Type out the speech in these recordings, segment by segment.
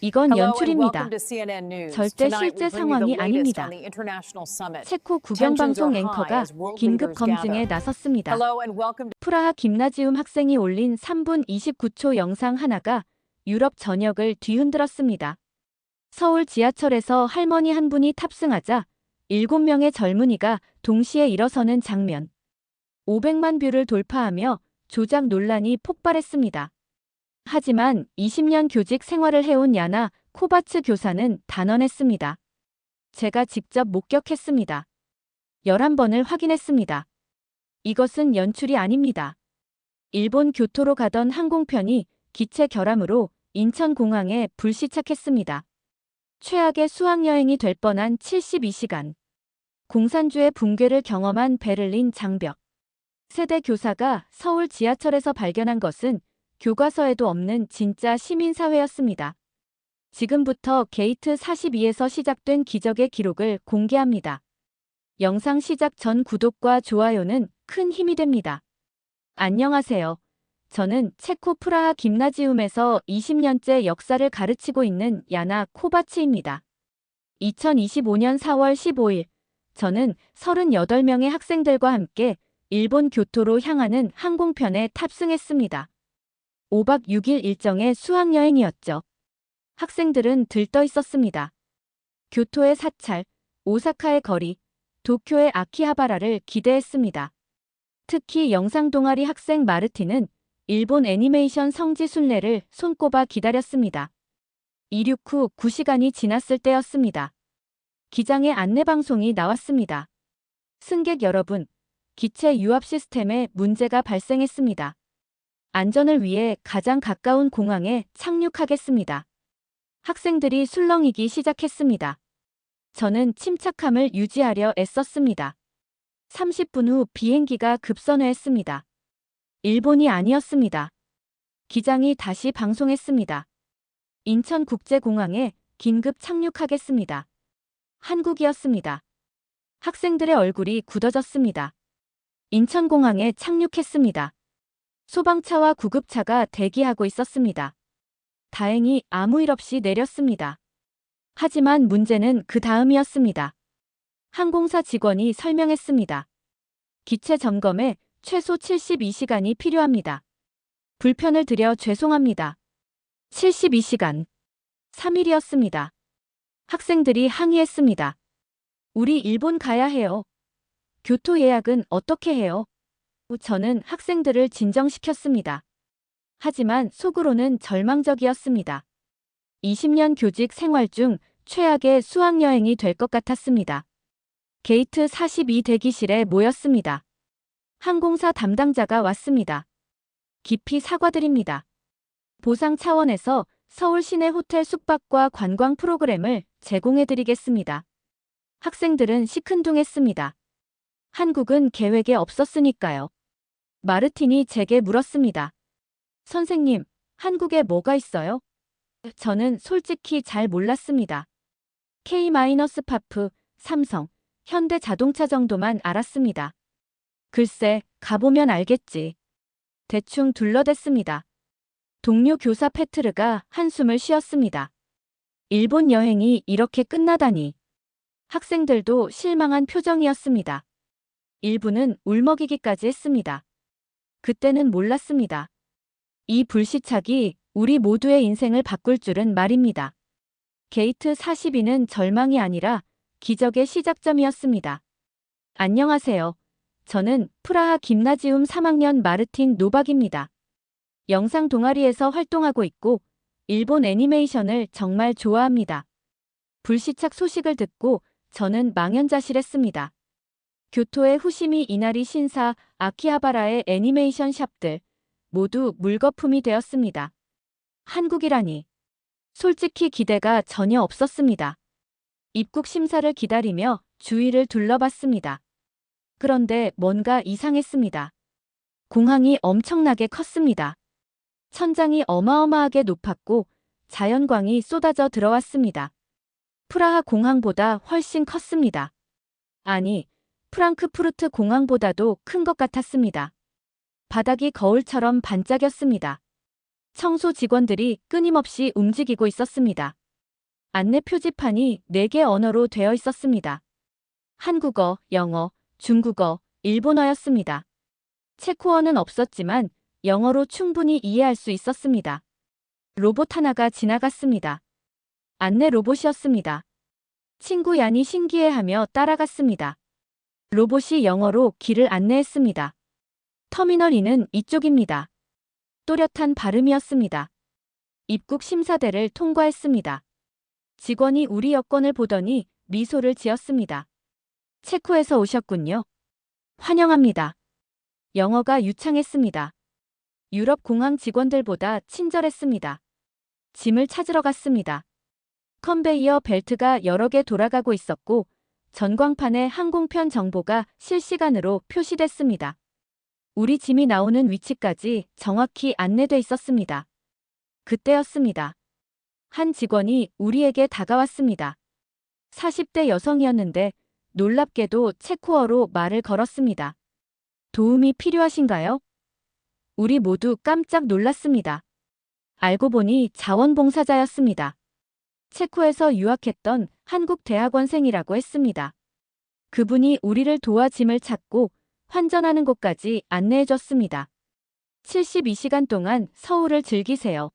이건 Hello and welcome 연출입니다. to CNN News. 절대 Tonight we 실제 bring you the 상황이 latest on 아닙니다. the international summit. 체코 Tensions are 국영방송 high 앵커가 as world 긴급 leaders 검증에 gather. 나섰습니다. Hello and welcome to 프라하 김나지움 학생이 올린 3분 29초 영상 하나가 유럽 전역을 뒤흔들었습니다. 서울 지하철에서 할머니 한 분이 탑승하자 7명의 젊은이가 동시에 일어서는 장면. 500만 뷰를 돌파하며 조작 논란이 폭발했습니다. 하지만 20년 교직 생활을 해온 야나 코바츠 교사는 단언했습니다. 제가 직접 목격했습니다. 11번을 확인했습니다. 이것은 연출이 아닙니다. 일본 교토로 가던 항공편이 기체 결함으로 인천공항에 불시착했습니다. 최악의 수학여행이 될 뻔한 72시간. 공산주의 붕괴를 경험한 베를린 장벽. 세대 교사가 서울 지하철에서 발견한 것은 교과서에도 없는 진짜 시민사회였습니다. 지금부터 게이트 42에서 시작된 기적의 기록을 공개합니다. 영상 시작 전 구독과 좋아요는 큰 힘이 됩니다. 안녕하세요. 저는 체코 프라하 김나지움에서 20년째 역사를 가르치고 있는 야나 코바츠입니다. 2025년 4월 15일, 저는 38명의 학생들과 함께 일본 교토로 향하는 항공편에 탑승했습니다. 5박 6일 일정의 수학여행이었죠. 학생들은 들떠 있었습니다. 교토의 사찰, 오사카의 거리, 도쿄의 아키하바라를 기대했습니다. 특히 영상 동아리 학생 마르틴은 일본 애니메이션 성지 순례를 손꼽아 기다렸습니다. 이륙 후 9시간이 지났을 때였습니다. 기장의 안내방송이 나왔습니다. 승객 여러분, 기체 유압 시스템에 문제가 발생했습니다. 안전을 위해 가장 가까운 공항에 착륙하겠습니다. 학생들이 술렁이기 시작했습니다. 저는 침착함을 유지하려 애썼습니다. 30분 후 비행기가 급선회했습니다. 일본이 아니었습니다. 기장이 다시 방송했습니다. 인천국제공항에 긴급 착륙하겠습니다. 한국이었습니다. 학생들의 얼굴이 굳어졌습니다. 인천공항에 착륙했습니다. 소방차와 구급차가 대기하고 있었습니다. 다행히 아무 일 없이 내렸습니다. 하지만 문제는 그 다음이었습니다. 항공사 직원이 설명했습니다. 기체 점검에 최소 72시간이 필요합니다. 불편을 드려 죄송합니다. 72시간. 3일이었습니다. 학생들이 항의했습니다. 우리 일본 가야 해요. 교토 예약은 어떻게 해요? 저는 학생들을 진정시켰습니다. 하지만 속으로는 절망적이었습니다. 20년 교직 생활 중 최악의 수학여행이 될 것 같았습니다. 게이트 42 대기실에 모였습니다. 항공사 담당자가 왔습니다. 깊이 사과드립니다. 보상 차원에서 서울 시내 호텔 숙박과 관광 프로그램을 제공해드리겠습니다. 학생들은 시큰둥했습니다. 한국은 계획에 없었으니까요. 마르틴이 제게 물었습니다. 선생님, 한국에 뭐가 있어요? 저는 솔직히 잘 몰랐습니다. K-파프, 삼성, 현대 자동차 정도만 알았습니다. 글쎄, 가보면 알겠지. 대충 둘러댔습니다. 동료 교사 페트르가 한숨을 쉬었습니다. 일본 여행이 이렇게 끝나다니. 학생들도 실망한 표정이었습니다. 일부는 울먹이기까지 했습니다. 그때는 몰랐습니다. 이 불시착이 우리 모두의 인생을 바꿀 줄은 말입니다. 게이트 42는 절망이 아니라 기적의 시작점이었습니다. 안녕하세요. 저는 프라하 김나지움 3학년 마르틴 노박입니다. 영상 동아리에서 활동하고 있고 일본 애니메이션을 정말 좋아합니다. 불시착 소식을 듣고 저는 망연자실했습니다. 교토의 후시미 이나리 신사 아키하바라의 애니메이션 샵들 모두 물거품이 되었습니다. 한국이라니. 솔직히 기대가 전혀 없었습니다. 입국 심사를 기다리며 주위를 둘러봤습니다. 그런데 뭔가 이상했습니다. 공항이 엄청나게 컸습니다. 천장이 어마어마하게 높았고 자연광이 쏟아져 들어왔습니다. 프라하 공항보다 훨씬 컸습니다. 아니, 프랑크푸르트 공항보다도 큰 것 같았습니다. 바닥이 거울처럼 반짝였습니다. 청소 직원들이 끊임없이 움직이고 있었습니다. 안내 표지판이 4개 언어로 되어 있었습니다. 한국어, 영어, 중국어, 일본어였습니다. 체코어는 없었지만 영어로 충분히 이해할 수 있었습니다. 로봇 하나가 지나갔습니다. 안내 로봇이었습니다. 친구 얀이 신기해하며 따라갔습니다. 로봇이 영어로 길을 안내했습니다. 터미널 2는 이쪽입니다. 또렷한 발음이었습니다. 입국 심사대를 통과했습니다. 직원이 우리 여권을 보더니 미소를 지었습니다. 체코에서 오셨군요. 환영합니다. 영어가 유창했습니다. 유럽 공항 직원들보다 친절했습니다. 짐을 찾으러 갔습니다. 컨베이어 벨트가 여러 개 돌아가고 있었고 전광판에 항공편 정보가 실시간으로 표시됐습니다. 우리 짐이 나오는 위치까지 정확히 안내돼 있었습니다. 그때였습니다. 한 직원이 우리에게 다가왔습니다. 40대 여성이었는데 놀랍게도 체코어로 말을 걸었습니다. 도움이 필요하신가요? 우리 모두 깜짝 놀랐습니다. 알고 보니 자원봉사자였습니다. 체코에서 유학했던 한국 대학원생이라고 했습니다. 그분이 우리를 도와 짐을 찾고 환전하는 곳까지 안내해줬습니다. 72시간 동안 서울을 즐기세요.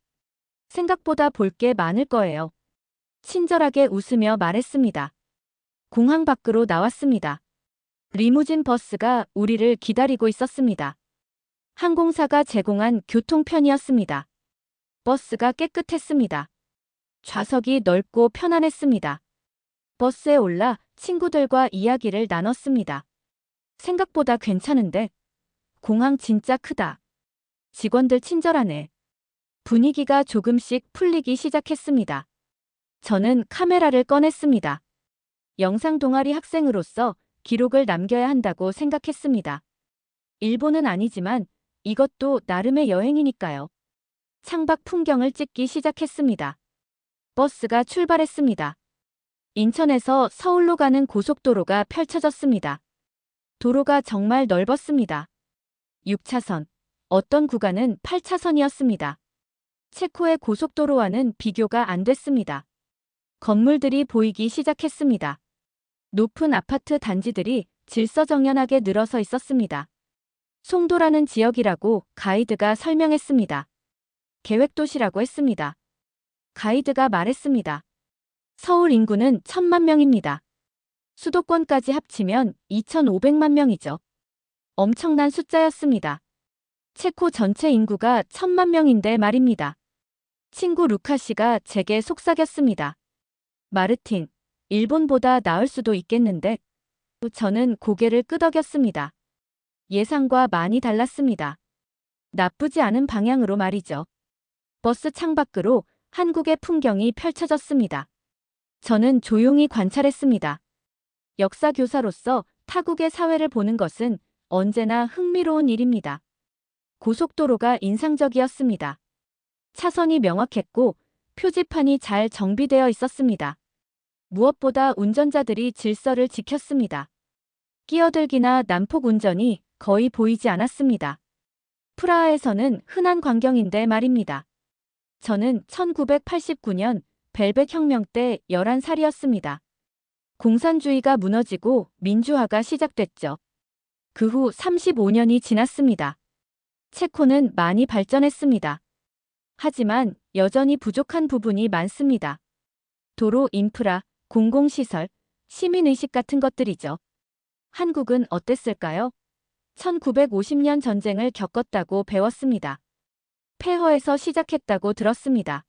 생각보다 볼 게 많을 거예요. 친절하게 웃으며 말했습니다. 공항 밖으로 나왔습니다. 리무진 버스가 우리를 기다리고 있었습니다. 항공사가 제공한 교통편이었습니다. 버스가 깨끗했습니다. 좌석이 넓고 편안했습니다. 버스에 올라 친구들과 이야기를 나눴습니다. 생각보다 괜찮은데? 공항 진짜 크다. 직원들 친절하네. 분위기가 조금씩 풀리기 시작했습니다. 저는 카메라를 꺼냈습니다. 영상 동아리 학생으로서 기록을 남겨야 한다고 생각했습니다. 일본은 아니지만 이것도 나름의 여행이니까요. 창밖 풍경을 찍기 시작했습니다. 버스가 출발했습니다. 인천에서 서울로 가는 고속도로가 펼쳐졌습니다. 도로가 정말 넓었습니다. 6차선, 어떤 구간은 8차선이었습니다. 체코의 고속도로와는 비교가 안 됐습니다. 건물들이 보이기 시작했습니다. 높은 아파트 단지들이 질서정연하게 늘어서 있었습니다. 송도라는 지역이라고 가이드가 설명했습니다. 계획도시라고 했습니다. 가이드가 말했습니다. 서울 인구는 1000만 명입니다. 수도권까지 합치면 2500만 명이죠. 엄청난 숫자였습니다. 체코 전체 인구가 1000만 명인데 말입니다. 친구 루카 씨가 제게 속삭였습니다. 마르틴, 일본보다 나을 수도 있겠는데? 저는 고개를 끄덕였습니다. 예상과 많이 달랐습니다. 나쁘지 않은 방향으로 말이죠. 버스 창밖으로 한국의 풍경이 펼쳐졌습니다. 저는 조용히 관찰했습니다. 역사교사로서 타국의 사회를 보는 것은 언제나 흥미로운 일입니다. 고속도로가 인상적이었습니다. 차선이 명확했고 표지판이 잘 정비되어 있었습니다. 무엇보다 운전자들이 질서를 지켰습니다. 끼어들기나 난폭 운전이 거의 보이지 않았습니다. 프라하에서는 흔한 광경인데 말입니다. 저는 1989년 벨벳 혁명 때 11살이었습니다. 공산주의가 무너지고 민주화가 시작됐죠. 그 후 35년이 지났습니다. 체코는 많이 발전했습니다. 하지만 여전히 부족한 부분이 많습니다. 도로 인프라, 공공시설, 시민의식 같은 것들이죠. 한국은 어땠을까요? 1950년 전쟁을 겪었다고 배웠습니다. 폐허에서 시작했다고 들었습니다.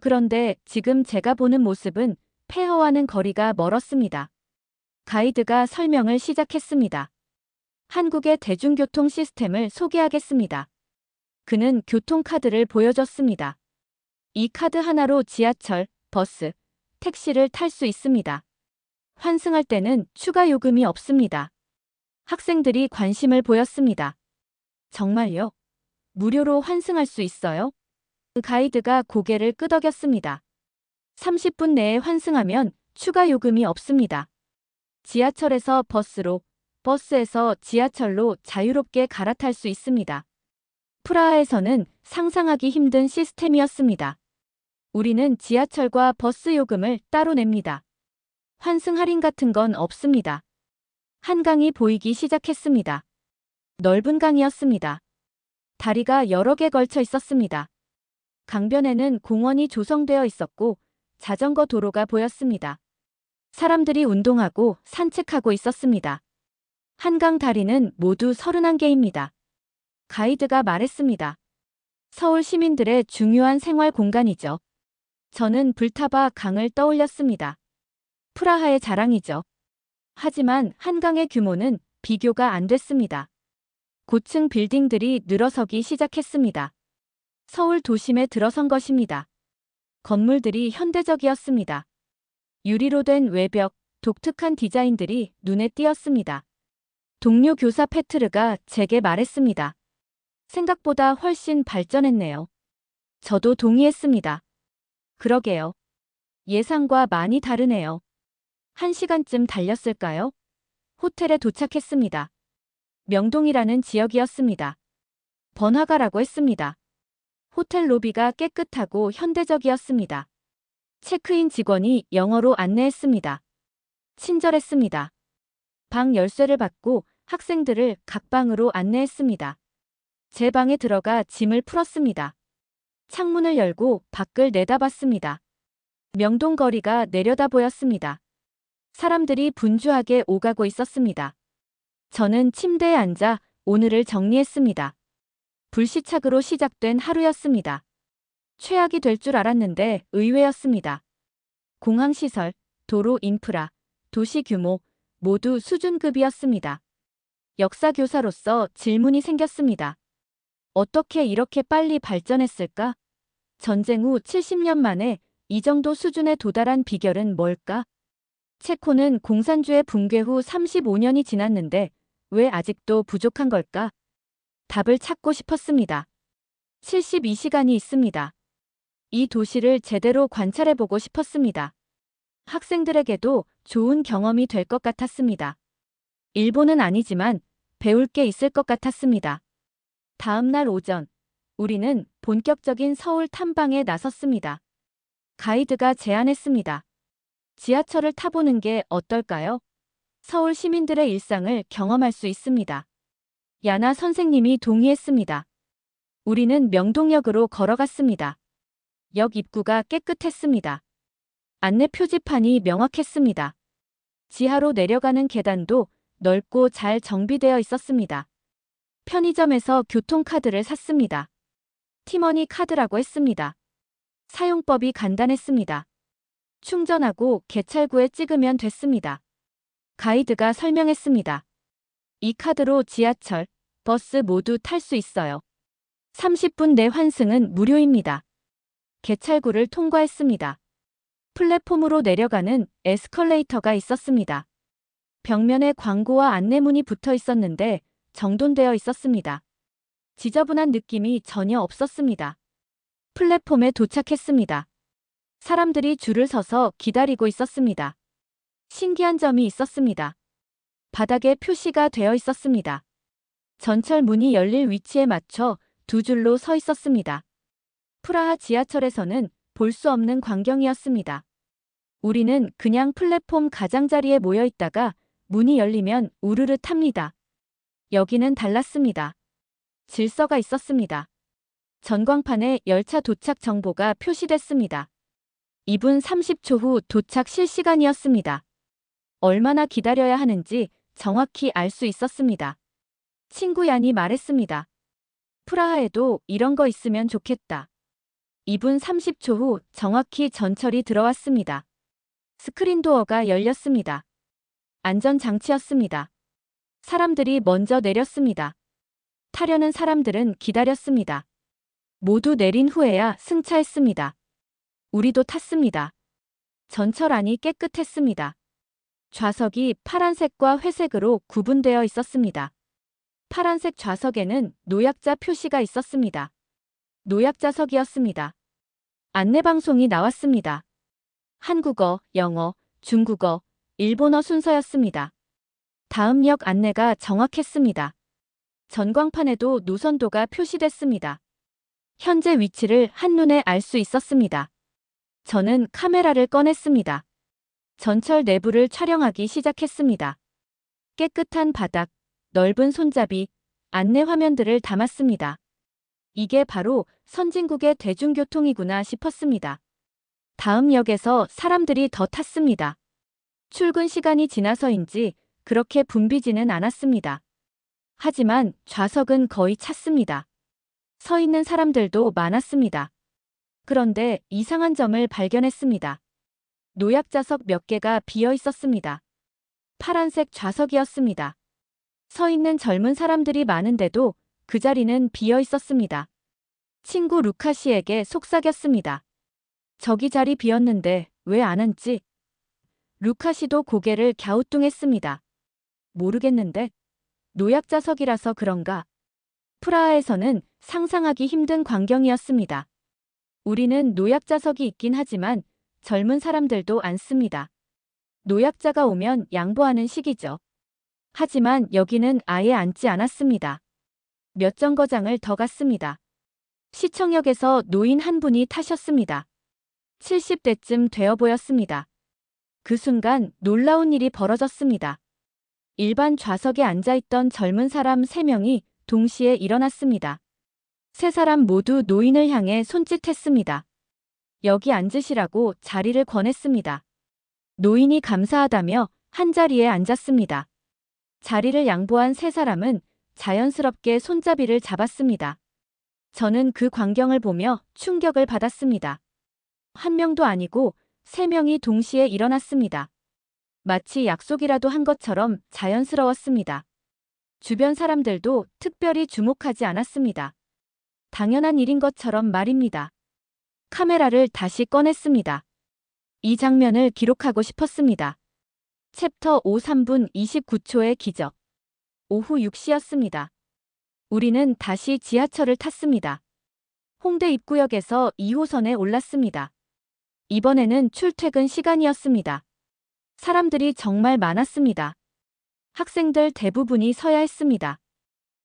그런데 지금 제가 보는 모습은 폐허와는 거리가 멀었습니다. 가이드가 설명을 시작했습니다. 한국의 대중교통 시스템을 소개하겠습니다. 그는 교통카드를 보여줬습니다. 이 카드 하나로 지하철, 버스, 택시를 탈 수 있습니다. 환승할 때는 추가 요금이 없습니다. 학생들이 관심을 보였습니다. 정말요? 무료로 환승할 수 있어요? 가이드가 고개를 끄덕였습니다. 30분 내에 환승하면 추가 요금이 없습니다. 지하철에서 버스로, 버스에서 지하철로 자유롭게 갈아탈 수 있습니다. 프라하에서는 상상하기 힘든 시스템이었습니다. 우리는 지하철과 버스 요금을 따로 냅니다. 환승 할인 같은 건 없습니다. 한강이 보이기 시작했습니다. 넓은 강이었습니다. 다리가 여러 개 걸쳐 있었습니다. 강변에는 공원이 조성되어 있었고 자전거 도로가 보였습니다. 사람들이 운동하고 산책하고 있었습니다. 한강 다리는 모두 31개입니다. 가이드가 말했습니다. 서울 시민들의 중요한 생활 공간이죠. 저는 불타바 강을 떠올렸습니다. 프라하의 자랑이죠. 하지만 한강의 규모는 비교가 안 됐습니다. 고층 빌딩들이 늘어서기 시작했습니다. 서울 도심에 들어선 것입니다. 건물들이 현대적이었습니다. 유리로 된 외벽, 독특한 디자인들이 눈에 띄었습니다. 동료 교사 페트르가 제게 말했습니다. 생각보다 훨씬 발전했네요. 저도 동의했습니다. 그러게요. 예상과 많이 다르네요. 1시간쯤 달렸을까요? 호텔에 도착했습니다. 명동이라는 지역이었습니다. 번화가라고 했습니다. 호텔 로비가 깨끗하고 현대적이었습니다. 체크인 직원이 영어로 안내했습니다. 친절했습니다. 방 열쇠를 받고 학생들을 각 방으로 안내했습니다. 제 방에 들어가 짐을 풀었습니다. 창문을 열고 밖을 내다봤습니다. 명동 거리가 내려다 보였습니다. 사람들이 분주하게 오가고 있었습니다. 저는 침대에 앉아 오늘을 정리했습니다. 불시착으로 시작된 하루였습니다. 최악이 될 줄 알았는데 의외였습니다. 공항시설, 도로 인프라, 도시 규모 모두 수준급이었습니다. 역사교사로서 질문이 생겼습니다. 어떻게 이렇게 빨리 발전했을까? 전쟁 후 70년 만에 이 정도 수준에 도달한 비결은 뭘까? 체코는 공산주의 붕괴 후 35년이 지났는데 왜 아직도 부족한 걸까? 답을 찾고 싶었습니다. 72시간이 있습니다. 이 도시를 제대로 관찰해보고 싶었습니다. 학생들에게도 좋은 경험이 될 것 같았습니다. 일본은 아니지만 배울 게 있을 것 같았습니다. 다음 날 오전, 우리는 본격적인 서울 탐방에 나섰습니다. 가이드가 제안했습니다. 지하철을 타보는 게 어떨까요? 서울 시민들의 일상을 경험할 수 있습니다. 야나 선생님이 동의했습니다. 우리는 명동역으로 걸어갔습니다. 역 입구가 깨끗했습니다. 안내 표지판이 명확했습니다. 지하로 내려가는 계단도 넓고 잘 정비되어 있었습니다. 편의점에서 교통카드를 샀습니다. 티머니 카드라고 했습니다. 사용법이 간단했습니다. 충전하고 개찰구에 찍으면 됐습니다. 가이드가 설명했습니다. 이 카드로 지하철, 버스 모두 탈 수 있어요. 30분 내 환승은 무료입니다. 개찰구를 통과했습니다. 플랫폼으로 내려가는 에스컬레이터가 있었습니다. 벽면에 광고와 안내문이 붙어 있었는데 정돈되어 있었습니다. 지저분한 느낌이 전혀 없었습니다. 플랫폼에 도착했습니다. 사람들이 줄을 서서 기다리고 있었습니다. 신기한 점이 있었습니다. 바닥에 표시가 되어 있었습니다. 전철 문이 열릴 위치에 맞춰 두 줄로 서 있었습니다. 프라하 지하철에서는 볼 수 없는 광경이었습니다. 우리는 그냥 플랫폼 가장자리에 모여 있다가 문이 열리면 우르르 탑니다. 여기는 달랐습니다. 질서가 있었습니다. 전광판에 열차 도착 정보가 표시됐습니다. 2분 30초 후 도착 실시간이었습니다. 얼마나 기다려야 하는지 정확히 알 수 있었습니다. 친구 얀이 말했습니다. 프라하에도 이런 거 있으면 좋겠다. 2분 30초 후 정확히 전철이 들어왔습니다. 스크린 도어가 열렸습니다. 안전장치였습니다. 사람들이 먼저 내렸습니다. 타려는 사람들은 기다렸습니다. 모두 내린 후에야 승차했습니다. 우리도 탔습니다. 전철 안이 깨끗했습니다. 좌석이 파란색과 회색으로 구분되어 있었습니다. 파란색 좌석에는 노약자 표시가 있었습니다. 노약자석이었습니다. 안내방송이 나왔습니다. 한국어, 영어, 중국어, 일본어 순서였습니다. 다음 역 안내가 정확했습니다. 전광판에도 노선도가 표시됐습니다. 현재 위치를 한눈에 알 수 있었습니다. 저는 카메라를 꺼냈습니다. 전철 내부를 촬영하기 시작했습니다. 깨끗한 바닥, 넓은 손잡이, 안내 화면들을 담았습니다. 이게 바로 선진국의 대중교통이구나 싶었습니다. 다음 역에서 사람들이 더 탔습니다. 출근 시간이 지나서인지 그렇게 붐비지는 않았습니다. 하지만 좌석은 거의 찼습니다. 서 있는 사람들도 많았습니다. 그런데 이상한 점을 발견했습니다. 노약자석 몇 개가 비어 있었습니다. 파란색 좌석이었습니다. 서 있는 젊은 사람들이 많은데도 그 자리는 비어 있었습니다. 친구 루카 씨에게 속삭였습니다. 저기 자리 비었는데 왜 안 앉지? 루카 씨도 고개를 갸우뚱했습니다. 모르겠는데. 노약자석이라서 그런가? 프라하에서는 상상하기 힘든 광경이었습니다. 우리는 노약자석이 있긴 하지만 젊은 사람들도 앉습니다. 노약자가 오면 양보하는 시기죠. 하지만 여기는 아예 앉지 않았습니다. 몇 정거장을 더 갔습니다. 시청역에서 노인 한 분이 타셨습니다. 70대쯤 되어 보였습니다. 그 순간 놀라운 일이 벌어졌습니다. 일반 좌석에 앉아있던 젊은 사람 3명이 동시에 일어났습니다. 3사람 모두 노인을 향해 손짓했습니다. 여기 앉으시라고 자리를 권했습니다. 노인이 감사하다며 한자리에 앉았습니다. 자리를 양보한 3사람은 자연스럽게 손잡이를 잡았습니다. 저는 그 광경을 보며 충격을 받았습니다. 한 명도 아니고 3명이 동시에 일어났습니다. 마치 약속이라도 한 것처럼 자연스러웠습니다. 주변 사람들도 특별히 주목하지 않았습니다. 당연한 일인 것처럼 말입니다. 카메라를 다시 꺼냈습니다. 이 장면을 기록하고 싶었습니다. 챕터 5 3분 29초의 기적. 오후 6시였습니다. 우리는 다시 지하철을 탔습니다. 홍대 입구역에서 2호선에 올랐습니다. 이번에는 출퇴근 시간이었습니다. 사람들이 정말 많았습니다. 학생들 대부분이 서야 했습니다.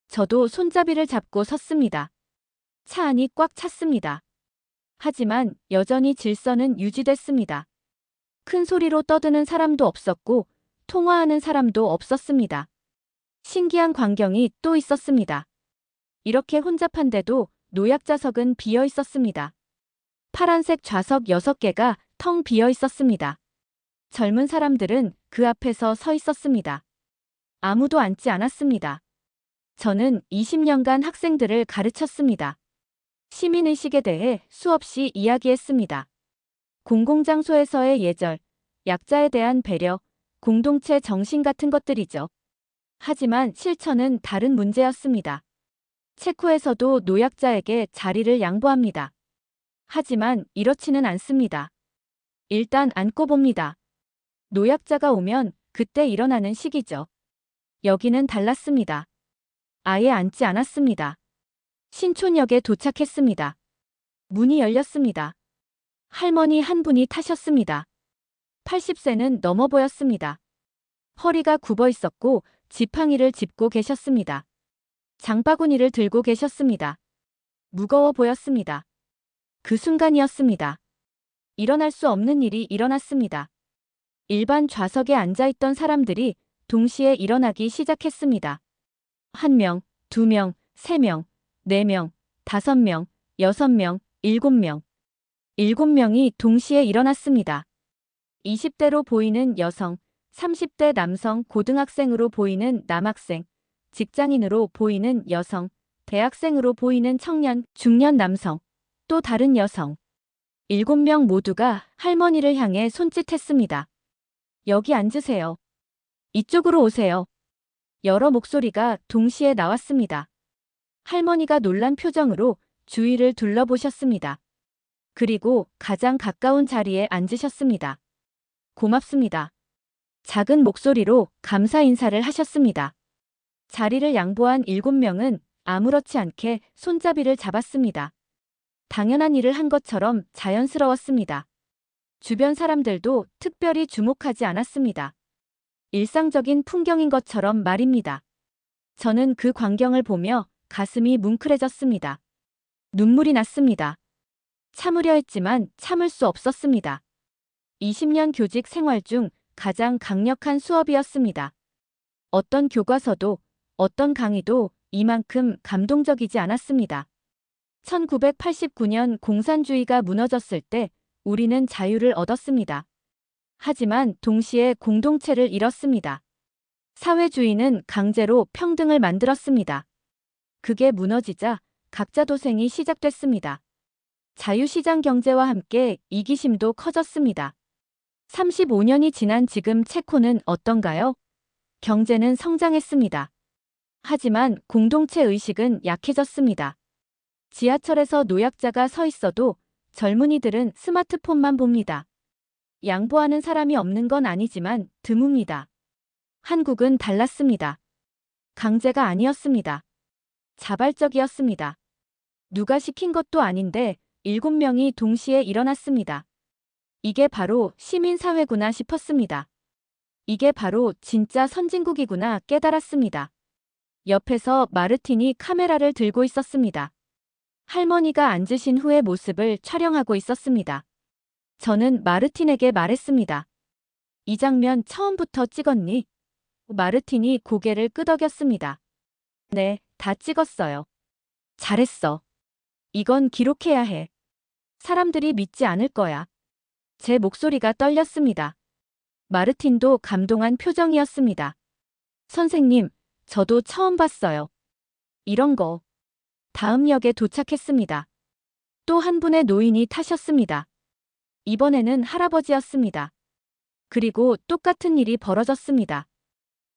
저도 손잡이를 잡고 섰습니다. 차 안이 꽉 찼습니다. 하지만 여전히 질서는 유지됐습니다. 큰 소리로 떠드는 사람도 없었고 통화하는 사람도 없었습니다. 신기한 광경이 또 있었습니다. 이렇게 혼잡한데도 노약자석은 비어 있었습니다. 파란색 좌석 6개가 텅 비어 있었습니다. 젊은 사람들은 그 앞에서 서 있었습니다. 아무도 앉지 않았습니다. 저는 20년간 학생들을 가르쳤습니다. 시민의식에 대해 수없이 이야기했습니다. 공공장소에서의 예절, 약자에 대한 배려, 공동체 정신 같은 것들이죠. 하지만 실천은 다른 문제였습니다. 체코에서도 노약자에게 자리를 양보합니다. 하지만 이렇지는 않습니다. 일단 앉고 봅니다. 노약자가 오면 그때 일어나는 시기죠. 여기는 달랐습니다. 아예 앉지 않았습니다. 신촌역에 도착했습니다. 문이 열렸습니다. 할머니 한 분이 타셨습니다. 80세는 넘어 보였습니다. 허리가 굽어 있었고 지팡이를 짚고 계셨습니다. 장바구니를 들고 계셨습니다. 무거워 보였습니다. 그 순간이었습니다. 일어날 수 없는 일이 일어났습니다. 일반 좌석에 앉아있던 사람들이 동시에 일어나기 시작했습니다. 1명, 2명, 3명, 4명, 5명, 6명, 7명. 7명이 동시에 일어났습니다. 20대로 보이는 여성, 30대 남성, 고등학생으로 보이는 남학생, 직장인으로 보이는 여성, 대학생으로 보이는 청년, 중년 남성, 또 다른 여성. 7명 모두가 할머니를 향해 손짓했습니다. 여기 앉으세요. 이쪽으로 오세요. 여러 목소리가 동시에 나왔습니다. 할머니가 놀란 표정으로 주위를 둘러보셨습니다. 그리고 가장 가까운 자리에 앉으셨습니다. 고맙습니다. 작은 목소리로 감사 인사를 하셨습니다. 자리를 양보한 7명은 아무렇지 않게 손잡이를 잡았습니다. 당연한 일을 한 것처럼 자연스러웠습니다. 주변 사람들도 특별히 주목하지 않았습니다. 일상적인 풍경인 것처럼 말입니다. 저는 그 광경을 보며 가슴이 뭉클해졌습니다. 눈물이 났습니다. 참으려 했지만 참을 수 없었습니다. 20년 교직 생활 중 가장 강력한 수업이었습니다. 어떤 교과서도, 어떤 강의도 이만큼 감동적이지 않았습니다. 1989년 공산주의가 무너졌을 때 우리는 자유를 얻었습니다. 하지만 동시에 공동체를 잃었습니다. 사회주의는 강제로 평등을 만들었습니다. 그게 무너지자 각자 도생이 시작됐습니다. 자유시장 경제와 함께 이기심도 커졌습니다. 35년이 지난 지금 체코는 어떤가요? 경제는 성장했습니다. 하지만 공동체 의식은 약해졌습니다. 지하철에서 노약자가 서 있어도 젊은이들은 스마트폰만 봅니다. 양보하는 사람이 없는 건 아니지만 드뭅니다. 한국은 달랐습니다. 강제가 아니었습니다. 자발적이었습니다. 누가 시킨 것도 아닌데 7명이 동시에 일어났습니다. 이게 바로 시민사회구나 싶었습니다. 이게 바로 진짜 선진국이구나 깨달았습니다. 옆에서 마르틴이 카메라를 들고 있었습니다. 할머니가 앉으신 후의 모습을 촬영하고 있었습니다. 저는 마르틴에게 말했습니다. 이 장면 처음부터 찍었니? 마르틴이 고개를 끄덕였습니다. 네, 다 찍었어요. 잘했어. 이건 기록해야 해. 사람들이 믿지 않을 거야. 제 목소리가 떨렸습니다. 마르틴도 감동한 표정이었습니다. 선생님, 저도 처음 봤어요. 이런 거. 다음 역에 도착했습니다. 또 한 분의 노인이 타셨습니다. 이번에는 할아버지였습니다. 그리고 똑같은 일이 벌어졌습니다.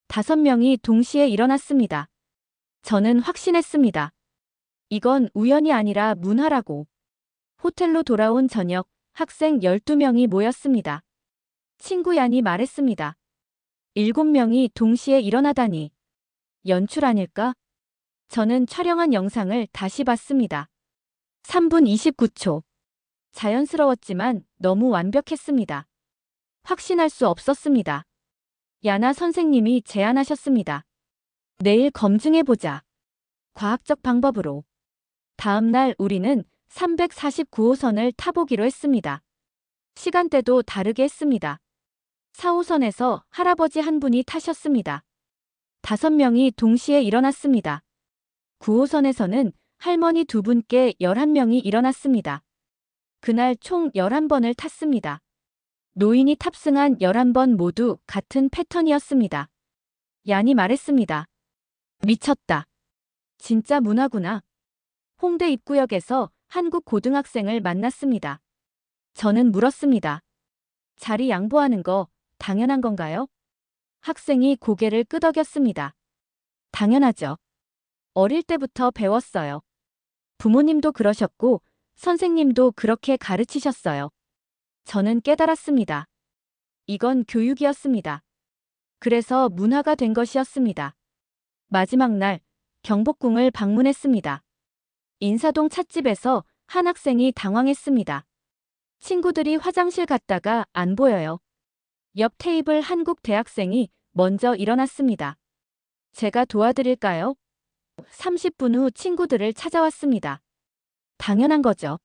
5명이 동시에 일어났습니다. 저는 확신했습니다. 이건 우연이 아니라 문화라고. 호텔로 돌아온 저녁, 학생 12명이 모였습니다. 친구 얀이 말했습니다. 7명이 동시에 일어나다니. 연출 아닐까? 저는 촬영한 영상을 다시 봤습니다. 3분 29초. 자연스러웠지만 너무 완벽했습니다. 확신할 수 없었습니다. 야나 선생님이 제안하셨습니다. 내일 검증해보자. 과학적 방법으로. 다음 날 우리는 349호선을 타보기로 했습니다. 시간대도 다르게 했습니다. 4호선에서 할아버지 한 분이 타셨습니다. 5명이 동시에 일어났습니다. 9호선에서는 할머니 2분께 11명이 일어났습니다. 그날 총 11번을 탔습니다. 노인이 탑승한 11번 모두 같은 패턴이었습니다. 얀이 말했습니다. 미쳤다. 진짜 문화구나. 홍대 입구역에서 한국 고등학생을 만났습니다. 저는 물었습니다. 자리 양보하는 거 당연한 건가요? 학생이 고개를 끄덕였습니다. 당연하죠. 어릴 때부터 배웠어요. 부모님도 그러셨고 선생님도 그렇게 가르치셨어요. 저는 깨달았습니다. 이건 교육이었습니다. 그래서 문화가 된 것이었습니다. 마지막 날 경복궁을 방문했습니다. 인사동 찻집에서 한 학생이 당황했습니다. 친구들이 화장실 갔다가 안 보여요. 옆 테이블 한국 대학생이 먼저 일어났습니다. 제가 도와드릴까요? 30분 후 친구들을 찾아왔습니다. 당연한 거죠.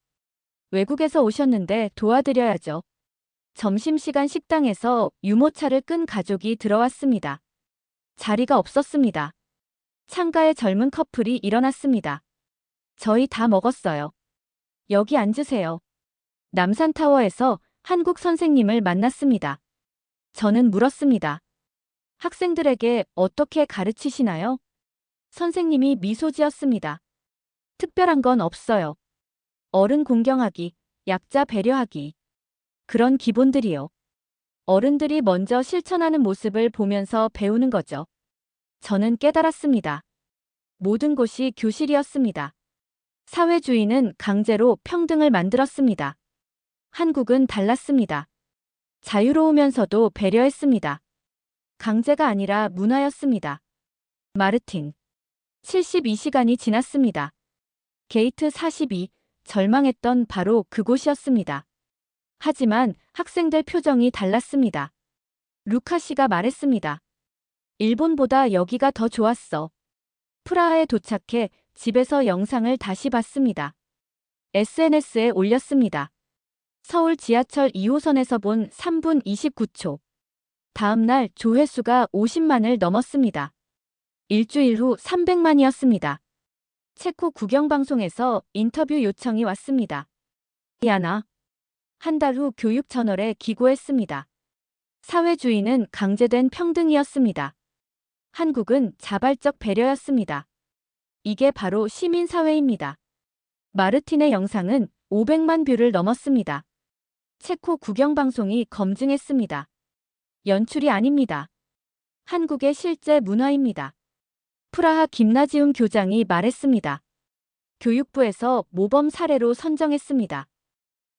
외국에서 오셨는데 도와드려야죠. 점심시간 식당에서 유모차를 끈 가족이 들어왔습니다. 자리가 없었습니다. 창가에 젊은 커플이 일어났습니다. 저희 다 먹었어요. 여기 앉으세요. 남산타워에서 한국 선생님을 만났습니다. 저는 물었습니다. 학생들에게 어떻게 가르치시나요? 선생님이 미소 지었습니다. 특별한 건 없어요. 어른 공경하기, 약자 배려하기. 그런 기본들이요. 어른들이 먼저 실천하는 모습을 보면서 배우는 거죠. 저는 깨달았습니다. 모든 곳이 교실이었습니다. 사회주의는 강제로 평등을 만들었습니다. 한국은 달랐습니다. 자유로우면서도 배려했습니다. 강제가 아니라 문화였습니다. 마르틴. 72시간이 지났습니다. 게이트 42, 절망했던 바로 그곳이었습니다. 하지만 학생들 표정이 달랐습니다. 루카 씨가 말했습니다. 일본보다 여기가 더 좋았어. 프라하에 도착해 집에서 영상을 다시 봤습니다. SNS에 올렸습니다. 서울 지하철 2호선에서 본 3분 29초. 다음 날 조회수가 50만을 넘었습니다. 일주일 후 300만이었습니다. 체코 국영방송에서 인터뷰 요청이 왔습니다. 야나. 한 달 후 교육 저널에 기고했습니다. 사회주의는 강제된 평등이었습니다. 한국은 자발적 배려였습니다. 이게 바로 시민사회입니다. 마르틴의 영상은 500만 뷰를 넘었습니다. 체코 국영방송이 검증했습니다. 연출이 아닙니다. 한국의 실제 문화입니다. 프라하 김나지움 교장이 말했습니다. 교육부에서 모범 사례로 선정했습니다.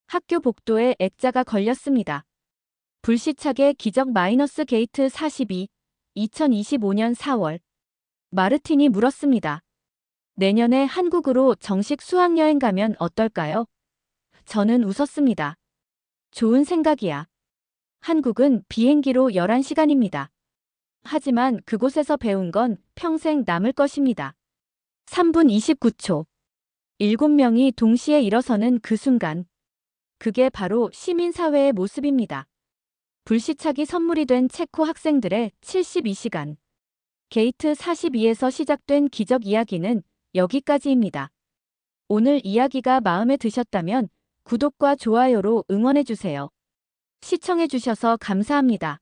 학교 복도에 액자가 걸렸습니다. 불시착의 기적 마이너스 게이트 42, 2025년 4월. 마르틴이 물었습니다. 내년에 한국으로 정식 수학여행 가면 어떨까요? 저는 웃었습니다. 좋은 생각이야. 한국은 비행기로 11시간입니다. 하지만 그곳에서 배운 건 평생 남을 것입니다. 3분 29초. 7명이 동시에 일어서는 그 순간. 그게 바로 시민사회의 모습입니다. 불시착이 선물이 된 체코 학생들의 72시간. 게이트 42에서 시작된 기적 이야기는 여기까지입니다. 오늘 이야기가 마음에 드셨다면 구독과 좋아요로 응원해주세요. 시청해주셔서 감사합니다.